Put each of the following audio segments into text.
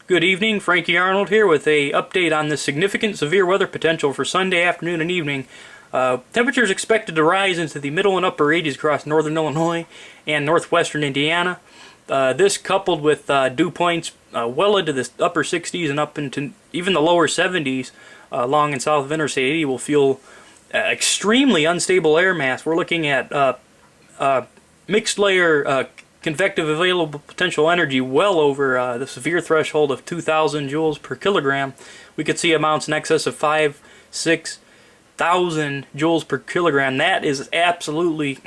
Good evening, Frankie Arnold here with a update on the significant severe weather potential for Sunday afternoon and evening. Temperatures expected to rise into the middle and upper 80s across northern Illinois and northwestern Indiana. This coupled with dew points well into the upper 60s and up into even the lower 70s along and south of Interstate 80 will fuel extremely unstable air mass. We're looking at mixed layer convective available potential energy well over the severe threshold of 2,000 joules per kilogram. We could see amounts in excess of 5,000-6,000 joules per kilogram. That is absolutely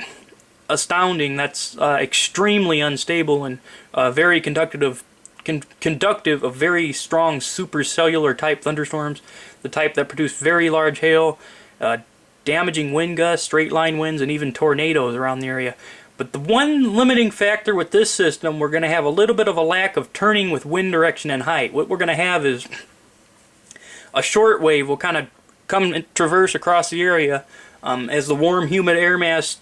astounding. That's extremely unstable and very conductive of very strong supercellular type thunderstorms, the type that produce very large hail, damaging wind gusts, straight line winds, and even tornadoes around the area. But the one limiting factor with this system, we're going to have a little bit of a lack of turning with wind direction and height. What we're going to have is a short wave will kind of come and traverse across the area as the warm, humid air mass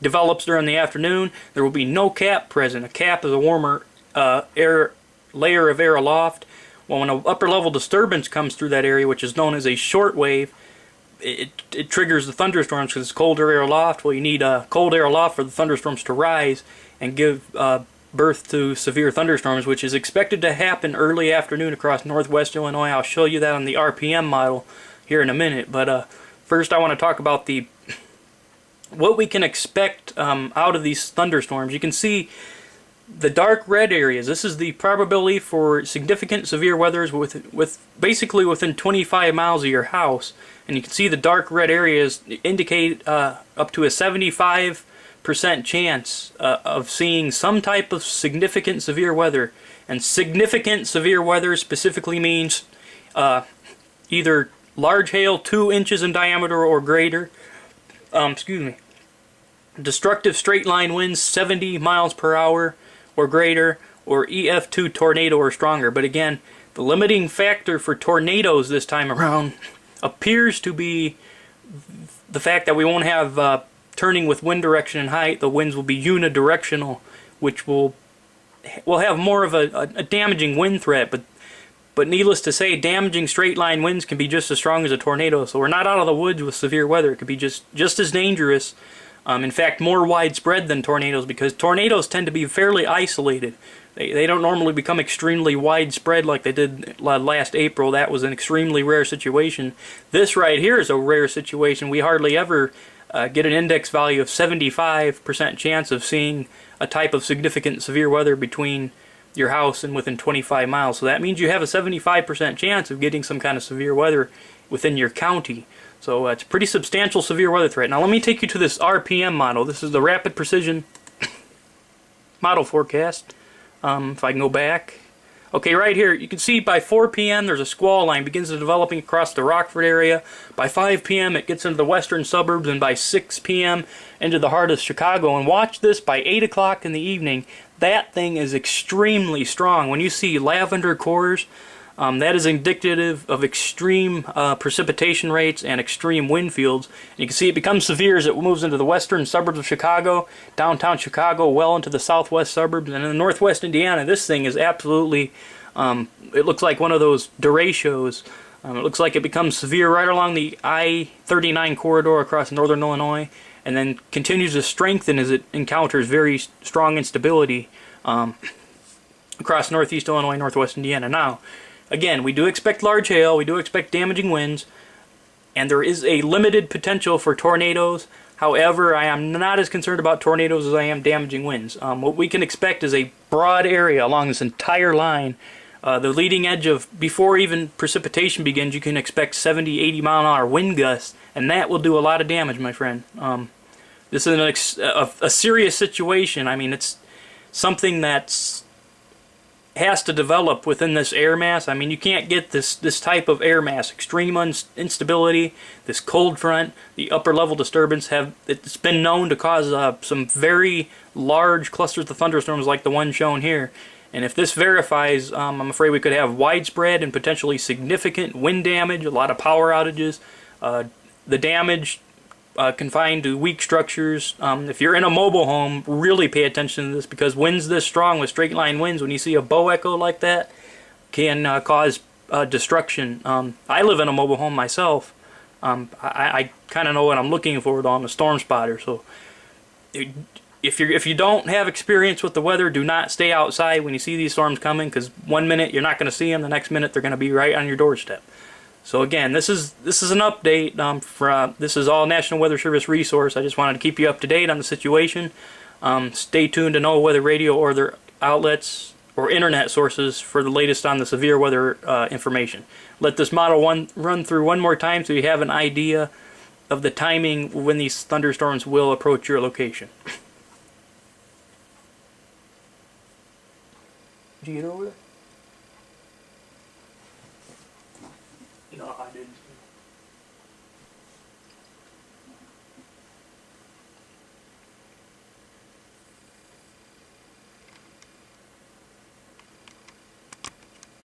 develops during the afternoon. There will be no cap present. A cap is a warmer layer of air aloft. Well, when an upper level disturbance comes through that area, which is known as a short wave, it triggers the thunderstorms because it's colder air aloft. Well, you need cold air aloft for the thunderstorms to rise and give birth to severe thunderstorms, which is expected to happen early afternoon across northwest Illinois. I'll show you that on the RPM model here in a minute. But first I want to talk about what we can expect out of these thunderstorms. You can see the dark red areas. This is the probability for significant severe weathers with basically within 25 miles of your house. And you can see the dark red areas indicate up to a 75% chance of seeing some type of significant severe weather. And significant severe weather specifically means either large hail 2 inches in diameter or greater. Destructive straight line winds 70 miles per hour or greater, or EF2 tornado or stronger. But again, the limiting factor for tornadoes this time around appears to be the fact that we won't have turning with wind direction and height. The winds will be unidirectional, which will have more of a damaging wind threat. But needless to say, damaging straight line winds can be just as strong as a tornado. So we're not out of the woods with severe weather. It could be just as dangerous. In fact, more widespread than tornadoes, because tornadoes tend to be fairly isolated. They don't normally become extremely widespread like they did last April. That was an extremely rare situation. This right here is a rare situation. We hardly ever get an index value of 75% chance of seeing a type of significant severe weather between your house and within 25 miles. So that means you have a 75% chance of getting some kind of severe weather within your county. So it's a pretty substantial severe weather threat. Now let me take you to this RPM model. This is the Rapid Precision model forecast. If I can go back. Okay, right here, you can see by 4 p.m. there's a squall line begins developing across the Rockford area. By 5 p.m. it gets into the western suburbs, and by 6 p.m. into the heart of Chicago. And watch this, by 8 o'clock in the evening, that thing is extremely strong. When you see lavender cores, that is indicative of extreme precipitation rates and extreme wind fields. And you can see it becomes severe as it moves into the western suburbs of Chicago, downtown Chicago, well into the southwest suburbs, and in the northwest Indiana. This thing is absolutely, it looks like one of those derechos. It looks like it becomes severe right along the I-39 corridor across northern Illinois, and then continues to strengthen as it encounters very strong instability across northeast Illinois, northwest Indiana. Now, again, we do expect large hail, we do expect damaging winds, and there is a limited potential for tornadoes. However, I am not as concerned about tornadoes as I am damaging winds. What we can expect is a broad area along this entire line. The leading edge of, before even precipitation begins, you can expect 70, 80 mile an hour wind gusts, and that will do a lot of damage, my friend. This is a serious situation. I mean, it's something that's has to develop within this air mass. I mean, you can't get this type of air mass, extreme instability, this cold front, the upper level disturbance it's been known to cause some very large clusters of thunderstorms like the one shown here. And if this verifies, I'm afraid we could have widespread and potentially significant wind damage, a lot of power outages. The damage confined to weak structures. If you're in a mobile home, really pay attention to this, because winds this strong with straight line winds, when you see a bow echo like that, can cause destruction. I live in a mobile home myself. I kind of know what I'm looking for though. I'm a storm spotter, so if you don't have experience with the weather, do not stay outside when you see these storms coming, because one minute you're not going to see them, the next minute they're going to be right on your doorstep. So again, this is an update this is all National Weather Service resource. I just wanted to keep you up to date on the situation. Stay tuned to know weather radio or their outlets or internet sources for the latest on the severe weather information. Let this model run through one more time so you have an idea of the timing when these thunderstorms will approach your location. Did you get over there? No, I didn't.